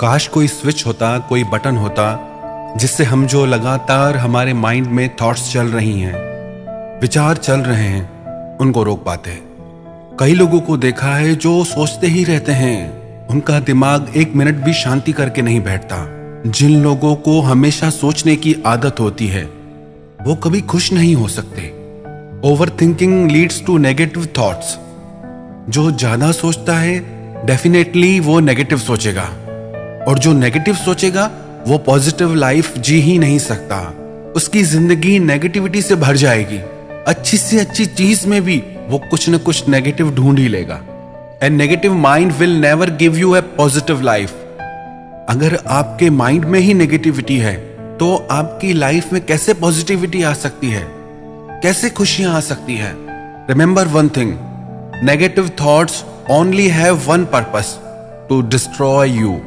काश कोई स्विच होता, कोई बटन होता जिससे हम जो लगातार हमारे माइंड में थॉट्स चल रही हैं, विचार चल रहे हैं, उनको रोक पाते। कई लोगों को देखा है जो सोचते ही रहते हैं, उनका दिमाग एक मिनट भी शांति करके नहीं बैठता। जिन लोगों को हमेशा सोचने की आदत होती है वो कभी खुश नहीं हो सकते। Overthinking leads to negative thoughts. जो ज्यादा सोचता है डेफिनेटली वो नेगेटिव सोचेगा, और जो नेगेटिव सोचेगा वो पॉजिटिव लाइफ जी ही नहीं सकता। उसकी जिंदगी नेगेटिविटी से भर जाएगी। अच्छी से अच्छी चीज में भी वो कुछ न कुछ नेगेटिव ढूंढ ही लेगा। And negative mind will never give U A positive life. अगर आपके माइंड में ही नेगेटिविटी है तो आपकी लाइफ में कैसे पॉजिटिविटी आ सकती है, कैसे खुशियां आ सकती है? Remember one thing, negative thoughts only have one purpose, to destroy you.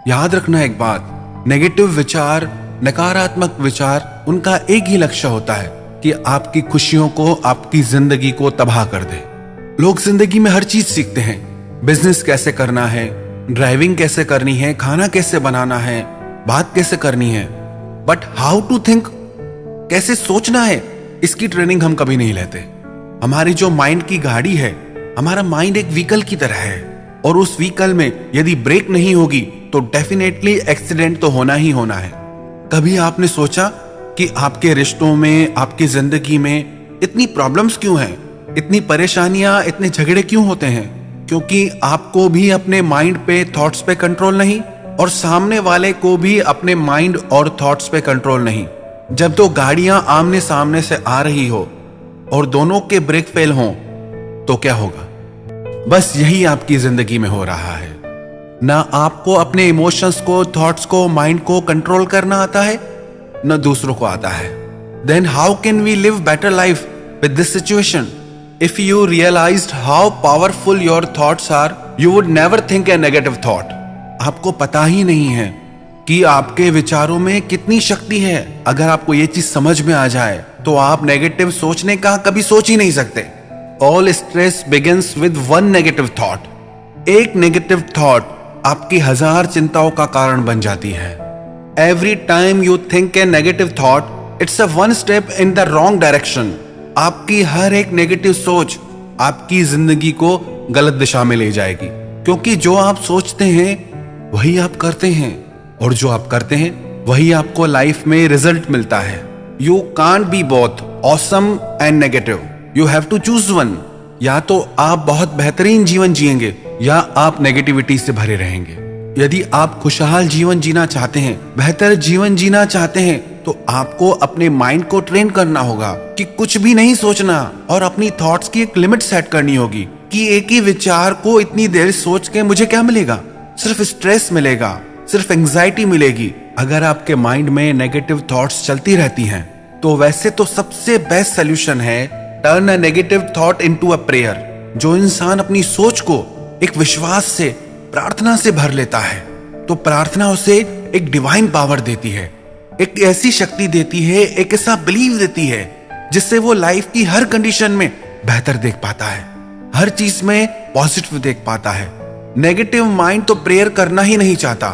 याद रखना एक बात, नेगेटिव विचार, नकारात्मक विचार, उनका एक ही लक्ष्य होता है कि आपकी खुशियों को, आपकी जिंदगी को तबाह कर दे। लोग जिंदगी में हर चीज सीखते हैं। बिजनेस कैसे करना है, ड्राइविंग कैसे करनी है, खाना कैसे बनाना है, बात कैसे करनी है, बट हाउ टू थिंक, कैसे सोचना है, इसकी ट्रेनिंग हम कभी नहीं लेते। हमारी जो माइंड की गाड़ी है, हमारा माइंड एक व्हीकल की तरह है, और उस व्हीकल में यदि ब्रेक नहीं होगी तो डेफिनेटली एक्सीडेंट तो होना ही होना है। कभी आपने सोचा कि आपके रिश्तों में, आपकी जिंदगी में इतनी प्रॉब्लम्स क्यों हैं, इतनी परेशानियां, इतने झगड़े क्यों होते हैं? क्योंकि आपको भी अपने माइंड पे, थॉट्स पे कंट्रोल नहीं, और सामने वाले को भी अपने माइंड और थॉट्स पे कंट्रोल नहीं। जब दो गाड़ियां आमने सामने से आ रही हो और दोनों के ब्रेक फेल हों तो क्या होगा? बस यही आपकी जिंदगी में हो रहा है। ना आपको अपने इमोशंस को, थॉट्स को, माइंड को कंट्रोल करना आता है, न दूसरों को आता है। Then how can we live better life with this situation? If you realized how powerful your thoughts are, you would never think a negative thought. आपको पता ही नहीं है कि आपके विचारों में कितनी शक्ति है। अगर आपको ये चीज समझ में आ जाए तो आप नेगेटिव सोचने का कभी सोच ही नहीं सकते। All stress begins with one negative thought. एक नेगेटिव थॉट आपकी 1000 चिंताओं का कारण बन जाती है। Every time you think a negative thought, it's a one step in the wrong direction. आपकी हर एक नेगेटिव सोच आपकी जिंदगी को गलत दिशा में ले जाएगी, क्योंकि जो आप सोचते हैं वही आप करते हैं, और जो आप करते हैं वही आपको लाइफ में रिजल्ट मिलता है। You can't be both awesome and negative, you have to choose one. या तो आप बहुत बेहतरीन जीवन जिएंगे या आप नेगेटिविटी से भरे रहेंगे। यदि आप खुशहाल जीवन जीना चाहते हैं, बेहतर जीवन जीना चाहते हैं, तो आपको अपने माइंड को ट्रेन करना होगा कि कुछ भी नहीं सोचना, और अपनी थॉट्स की एक लिमिट सेट करनी होगी कि एक ही विचार को इतनी देर सोच के मुझे क्या मिलेगा? सिर्फ स्ट्रेस मिलेगा, सिर्फ एंजाइटी मिलेगी। अगर आपके माइंड में नेगेटिव थॉट्स चलती रहती हैं तो वैसे तो सबसे बेस्ट सोल्यूशन है turn a negative thought into a prayer. जो इंसान अपनी सोच को एक विश्वास से, प्रार्थना से भर लेता है, तो प्रार्थना उसे एक डिवाइन पावर देती है, एक ऐसी शक्ति देती है, एक ऐसा बिलीव देती है जिससे वो लाइफ की हर कंडीशन में बेहतर देख पाता है, हर चीज में पॉजिटिव देख पाता है। नेगेटिव माइंड तो प्रेयर करना ही नहीं चाहता,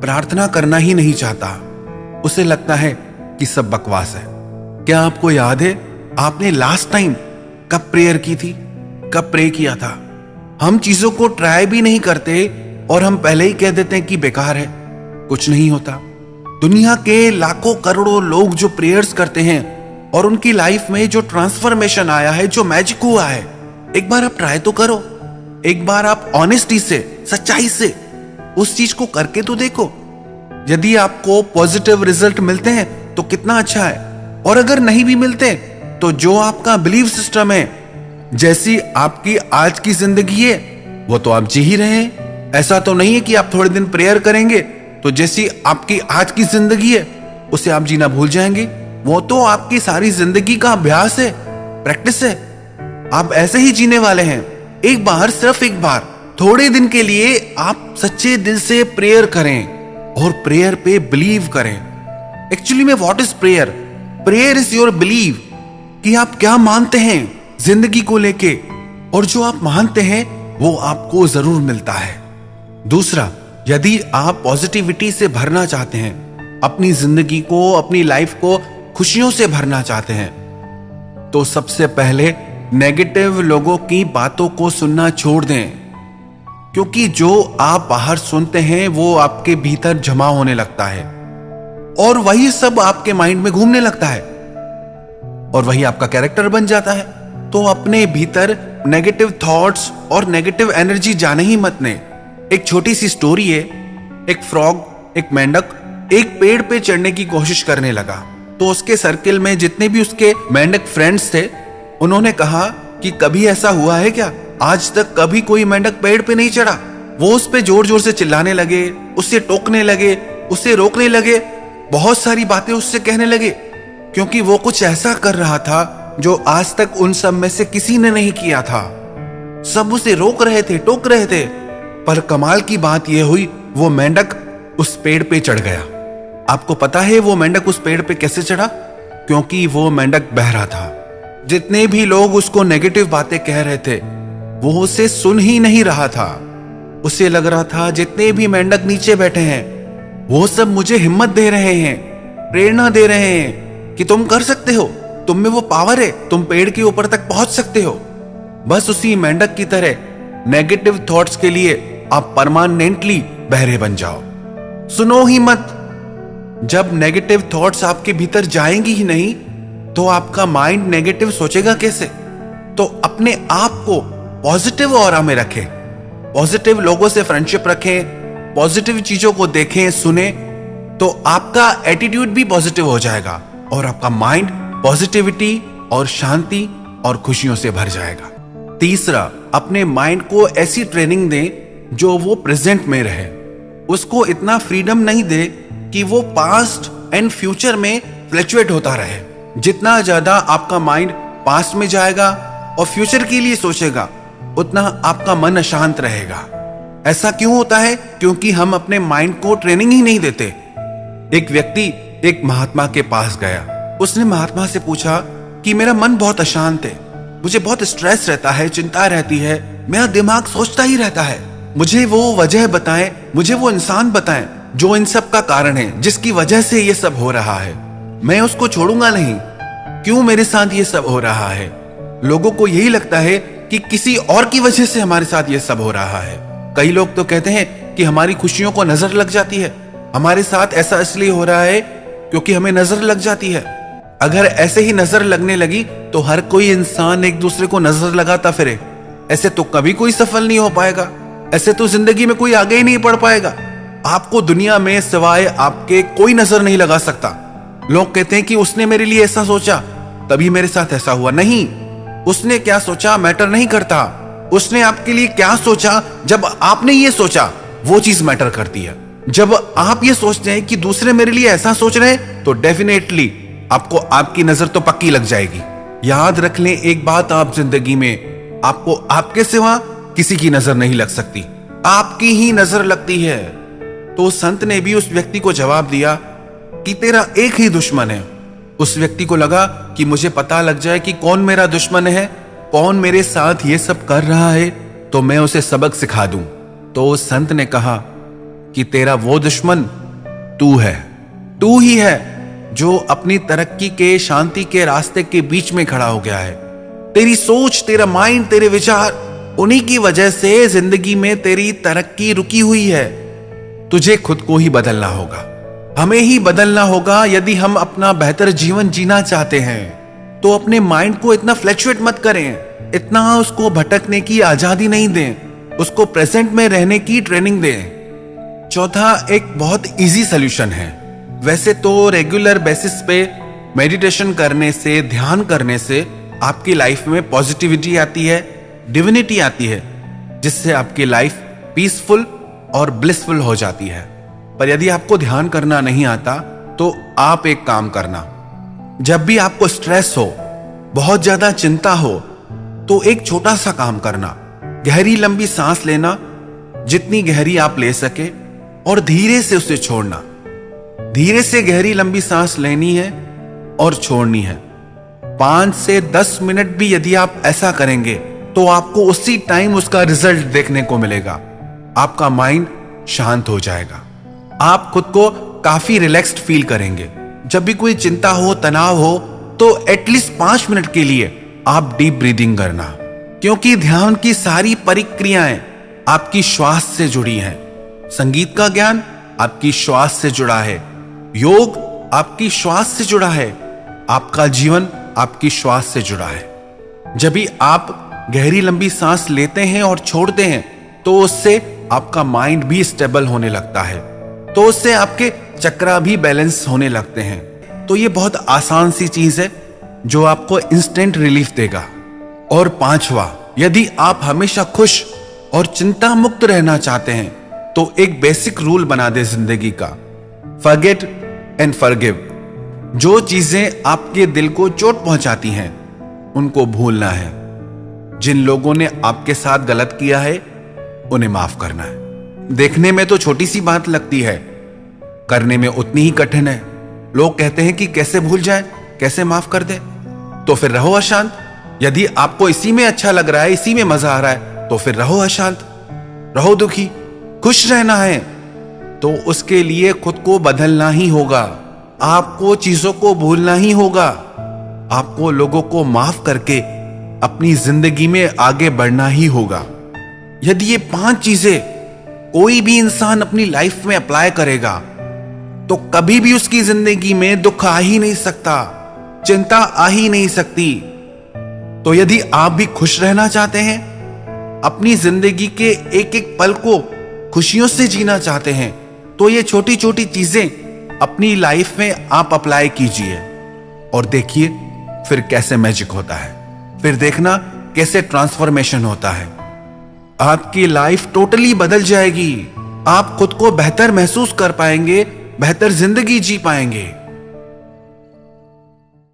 प्रार्थना करना ही नहीं चाहता। उसे लगता है कि सब बकवास है। क्या आपको याद है आपने लास्ट टाइम कब प्रेयर की थी, कब प्रे किया था? हम चीजों को ट्राई भी नहीं करते और हम पहले ही कह देते हैं कि बेकार है, कुछ नहीं होता। दुनिया के लाखों करोड़ों लोग जो प्रेयर्स करते हैं और उनकी लाइफ में जो ट्रांसफॉर्मेशन आया है, जो मैजिक हुआ है, एक बार आप ट्राई तो करो। एक बार आप ऑनेस्टी से, सच्चाई से उस चीज को करके तो देखो। यदि आपको पॉजिटिव रिजल्ट मिलते हैं तो कितना अच्छा है, और अगर नहीं भी मिलते तो जो आपका बिलीफ सिस्टम है, जैसी आपकी आज की जिंदगी है, वो तो आप जी ही रहे हैं। ऐसा तो नहीं है कि आप थोड़े दिन प्रेयर करेंगे तो जैसी आपकी आज की जिंदगी है उसे आप जीना भूल जाएंगे। वो तो आपकी सारी जिंदगी का अभ्यास है, प्रैक्टिस है। आप ऐसे ही जीने वाले हैं। एक बार, सिर्फ एक बार, थोड़े दिन के लिए आप सच्चे दिल से प्रेयर करें और प्रेयर पे बिलीव करें। एक्चुअली में what is prayer? Prayer is your believe, कि आप क्या मानते हैं जिंदगी को लेके, और जो आप मानते हैं वो आपको जरूर मिलता है। दूसरा, यदि आप पॉजिटिविटी से भरना चाहते हैं, अपनी जिंदगी को, अपनी लाइफ को खुशियों से भरना चाहते हैं, तो सबसे पहले नेगेटिव लोगों की बातों को सुनना छोड़ दें, क्योंकि जो आप बाहर सुनते हैं वो आपके भीतर जमा होने लगता है और वही सब आपके माइंड में घूमने लगता है और वही आपका कैरेक्टर बन जाता है। तो अपने भीतर नेगेटिव थॉट्स और नेगेटिव एनर्जी जाने ही मत दें। एक छोटी सी स्टोरी है, एक फ्रॉग, एक मेंढक एक पेड़ पे चढ़ने की कोशिश करने लगा। तो उसके सर्किल में जितने भी उसके मेंढक फ्रेंड्स थे, उन्होंने कहा कि कभी ऐसा हुआ है क्या, आज तक कभी कोई मेंढक पेड़ पे नहीं चढ़ा। वो उस पे जोर जोर से चिल्लाने लगे, उससे टोकने लगे, उससे रोकने लगे, बहुत सारी बातें उससे कहने लगे, क्योंकि वो कुछ ऐसा कर रहा था जो आज तक उन सब में से किसी ने नहीं किया था। सब उसे रोक रहे थे, टोक रहे थे, पर कमाल की बात यह हुई, वो मेंढक उस पेड़ पे चढ़ गया। आपको पता है वो मेंढक उस पेड़ पे कैसे चढ़ा? क्योंकि वो मेंढक बहरा था। जितने भी लोग उसको नेगेटिव बातें कह रहे थे, वो उसे सुन ही नहीं रहा था। उसे लग रहा था जितने भी मेंढक नीचे बैठे हैं, वो सब मुझे हिम्मत दे रहे हैं, प्रेरणा दे रहे हैं कि तुम कर सकते हो, तुम में वो पावर है, तुम पेड़ के ऊपर तक पहुंच सकते हो। बस उसी मेंढक की तरह नेगेटिव थॉट्स के लिए आप परमानेंटली बहरे बन जाओ। सुनो ही मत। जब नेगेटिव थॉट्स आपके भीतर जाएंगी ही नहीं, तो आपका माइंड नेगेटिव सोचेगा कैसे? तो अपने आप को पॉजिटिव ऑरा में रखें, पॉजिटिव लोगों से फ्रेंडशिप रखें, पॉजिटिव चीजों को देखें, सुने, तो आपका एटीट्यूड भी पॉजिटिव हो जाएगा और आपका माइंड पॉजिटिविटी और शांति और खुशियों से भर जाएगा। तीसरा, अपने माइंड को ऐसी ट्रेनिंग दें जो वो प्रेजेंट में रहे। उसको इतना फ्रीडम नहीं दे कि वो पास्ट एंड फ्यूचर में फ्लक्चुएट होता रहे। जितना ज्यादा आपका माइंड पास्ट में जाएगा और फ्यूचर के लिए सोचेगा, उतना आपका मन अशांत रहेगा। ऐसा क्यों होता है? क्योंकि हम अपने माइंड को ट्रेनिंग ही नहीं देते। एक व्यक्ति एक महात्मा के पास गया। उसने महात्मा से पूछा कि मेरा मन बहुत अशांत है, मुझे बहुत स्ट्रेस रहता है, चिंता रहती है, मेरा दिमाग सोचता ही रहता है। मुझे वो वजह बताएं, मुझे वो इंसान बताएं जो इन सब का कारण है, जिसकी वजह से ये सब हो रहा है। मैं उसको छोड़ूंगा नहीं। क्यों मेरे साथ ये सब हो रहा है? लोगों को यही लगता है कि किसी और की वजह से हमारे साथ ये सब हो रहा है। कई लोग तो कहते हैं कि हमारी खुशियों को नजर लग जाती है। हमारे साथ ऐसा इसलिए हो रहा है क्योंकि हमें नजर लग जाती है। अगर ऐसे ही नजर लगने लगी तो हर कोई इंसान एक दूसरे को नजर लगाता फिरे, ऐसे तो कभी कोई सफल नहीं हो पाएगा। ऐसे तो जिंदगी में कोई आगे ही नहीं बढ़ पाएगा। आपको दुनिया में सिवाय आपके कोई नजर नहीं लगा सकता। लोग कहते हैं कि उसने मेरे लिए ऐसा सोचा तभी मेरे साथ ऐसा हुआ। नहीं, उसने क्या सोचा मैटर नहीं करता। उसने आपके लिए क्या सोचा, जब आपने ये सोचा वो चीज मैटर करती है। जब आप ये सोचते हैं कि दूसरे मेरे लिए ऐसा सोच रहे हैं, तो डेफिनेटली आपको आपकी नजर तो पक्की लग जाएगी। याद रख लें एक बात, आप जिंदगी में आपको आपके सिवा किसी की नजर नहीं लग सकती, आपकी ही नजर लगती है। तो संत ने भी उस व्यक्ति को जवाब दिया कि तेरा एक ही दुश्मन है। उस व्यक्ति को लगा कि मुझे पता लग जाए कि कौन मेरा दुश्मन है, कौन मेरे साथ ये सब कर रहा है, तो मैं उसे सबक सिखा दूं। तो संत ने कहा कि तेरा वो दुश्मन तू है। तू ही है जो अपनी तरक्की के, शांति के रास्ते के बीच में खड़ा हो गया है। तेरी सोच, तेरा माइंड, तेरे विचार, उन्हीं की वजह से जिंदगी में तेरी तरक्की रुकी हुई है। तुझे खुद को ही बदलना होगा, हमें ही बदलना होगा। यदि हम अपना बेहतर जीवन जीना चाहते हैं तो अपने माइंड को इतना फ्लक्चुएट मत करें, इतना उसको भटकने की आजादी नहीं दें, उसको प्रेजेंट में रहने की ट्रेनिंग दें। चौथा, एक बहुत इजी सॉल्यूशन है। वैसे तो रेगुलर बेसिस पे मेडिटेशन करने से, ध्यान करने से आपकी लाइफ में पॉजिटिविटी आती है, डिविनिटी आती है, जिससे आपकी लाइफ पीसफुल और ब्लिसफुल हो जाती है। पर यदि आपको ध्यान करना नहीं आता तो आप एक काम करना, जब भी आपको स्ट्रेस हो, बहुत ज्यादा चिंता हो, तो एक छोटा सा काम करना, गहरी लंबी सांस लेना, जितनी गहरी आप ले सके, और धीरे से उसे छोड़ना। धीरे से गहरी लंबी सांस लेनी है और छोड़नी है। 5 से 10 मिनट भी यदि आप ऐसा करेंगे तो आपको उसी टाइम उसका रिजल्ट देखने को मिलेगा। आपका माइंड शांत हो जाएगा। आप खुद को काफी रिलैक्स्ड फील करेंगे। जब भी कोई चिंता हो, तनाव हो, तो एटलीस्ट 5 मिनट के लिए आप डीप ब्रीदिंग करना, क्योंकि ध्यान की सारी प्रक्रियाएं आपकी श्वास से जुड़ी हैं। संगीत का ज्ञान आपकी श्वास से जुड़ा है, योग आपकी श्वास से जुड़ा है, आपका जीवन आपकी श्वास से जुड़ा है। जब भी आप गहरी लंबी सांस लेते हैं और छोड़ते हैं तो उससे आपका माइंड भी स्टेबल होने लगता है, तो उससे आपके चक्रा भी बैलेंस होने लगते हैं। तो ये बहुत आसान सी चीज है जो आपको इंस्टेंट रिलीफ देगा। और 5वां, यदि आप हमेशा खुश और चिंता मुक्त रहना चाहते हैं तो एक बेसिक रूल बना दे जिंदगी का, फॉरगेट एंड फॉरगिव। जो चीजें आपके दिल को चोट पहुंचाती हैं उनको भूलना है। जिन लोगों ने आपके साथ गलत किया है उन्हें माफ करना है। देखने में तो छोटी सी बात लगती है, करने में उतनी ही कठिन है। लोग कहते हैं कि कैसे भूल जाए, कैसे माफ कर दे। तो फिर रहो अशांत। यदि आपको इसी में अच्छा लग रहा है, इसी में मजा आ रहा है, तो फिर रहो अशांत, रहो दुखी। खुश रहना है तो उसके लिए खुद को बदलना ही होगा। आपको चीजों को भूलना ही होगा। आपको लोगों को माफ करके अपनी जिंदगी में आगे बढ़ना ही होगा। यदि ये 5 चीजें कोई भी इंसान अपनी लाइफ में अप्लाई करेगा तो कभी भी उसकी जिंदगी में दुख आ ही नहीं सकता, चिंता आ ही नहीं सकती। तो यदि आप भी खुश रहना चाहते हैं, अपनी जिंदगी के एक एक पल को खुशियों से जीना चाहते हैं, तो ये छोटी छोटी चीजें अपनी लाइफ में आप अप्लाई कीजिए और देखिए फिर कैसे मैजिक होता है। फिर देखना कैसे ट्रांसफॉर्मेशन होता है। आपकी लाइफ टोटली बदल जाएगी। आप खुद को बेहतर महसूस कर पाएंगे, बेहतर जिंदगी जी पाएंगे।